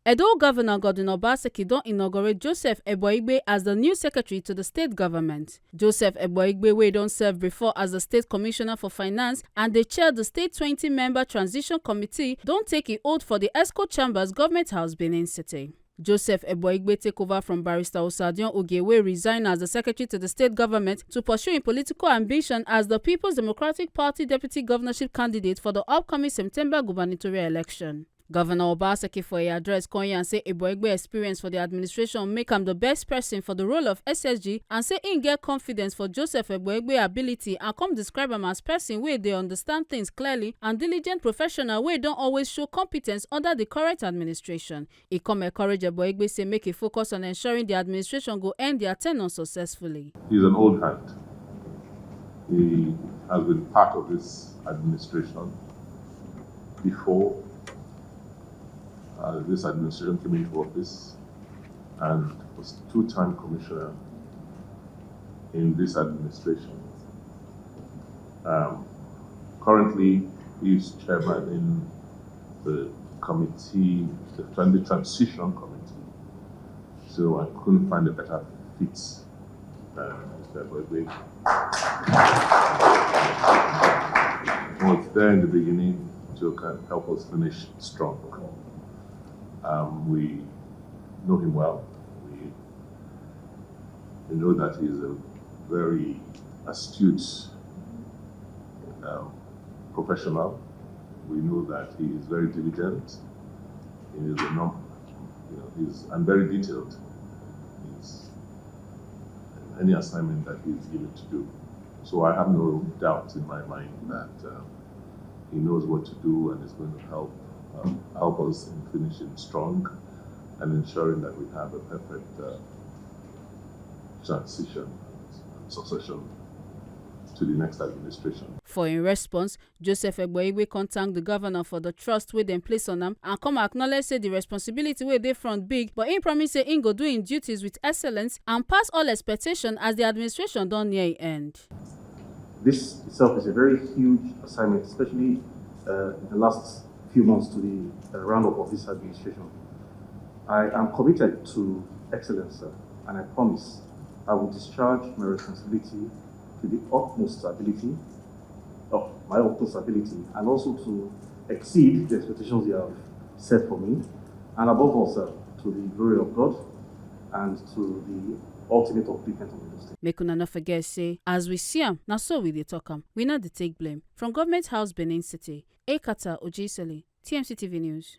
Edo Governor Godwin Obaseki don inaugurate Joseph Eboigbe as the new secretary to the state government. Joseph Eboigbe, wey don serve before as the state commissioner for finance and dey chair the state 20-member transition committee, don take e oath for the ESCO Chambers Government House, Benin City. Joseph Eboigbe take over from Barrister Osarodion Ogie, wey resign as the secretary to the state government to pursue im political ambition as the People's Democratic Party deputy governorship candidate for the upcoming September gubernatorial election. Governor Obaseki for a address Konya say Eboigbe experience for the administration make am the best person for the role of SSG and say im get confidence for Joseph Eboigbe ability and come describe am as person wey dey understand things clearly and diligent professional wey don always show competence under the current administration. E come encourage Eboigbe say make e focus on ensuring the administration go end their tenure successfully. He's an old hand. He has been part of this administration before this administration came into office and was two-time commissioner in this administration. Currently, he is chairman in the committee, the transition committee. So I couldn't find a better fit than Mr. Eboigbe. He was there in the beginning to kind of help us finish strong. We know him well. We know that he's a very astute professional. We know that he is very diligent. He is and very detailed. He's any assignment that he's given to do. So I have no doubt in my mind that he knows what to do and is going to help us in finishing strong and ensuring that we have a perfect transition and succession to the next administration. For in response, Joseph Eboigbe thank the governor for the trust wey dem place on am and come acknowledge say the responsibility wey dey front big, but im promise say im go do im duties with excellence and pass all expectation as the administration don near e end. This itself is a very huge assignment, especially in the last few months to the roundup of this administration. I am committed to excellence, sir, and I promise I will discharge my responsibility to the utmost ability, and also to exceed the expectations you have set for me, and above all, sir, to the glory of God and to the ultimate upliftment of the state. Make una no forget say, as we see am, na so we dey talk am. We no dey take blame. From Government House, Benin City, Ekata Ogisele, TMC TV News.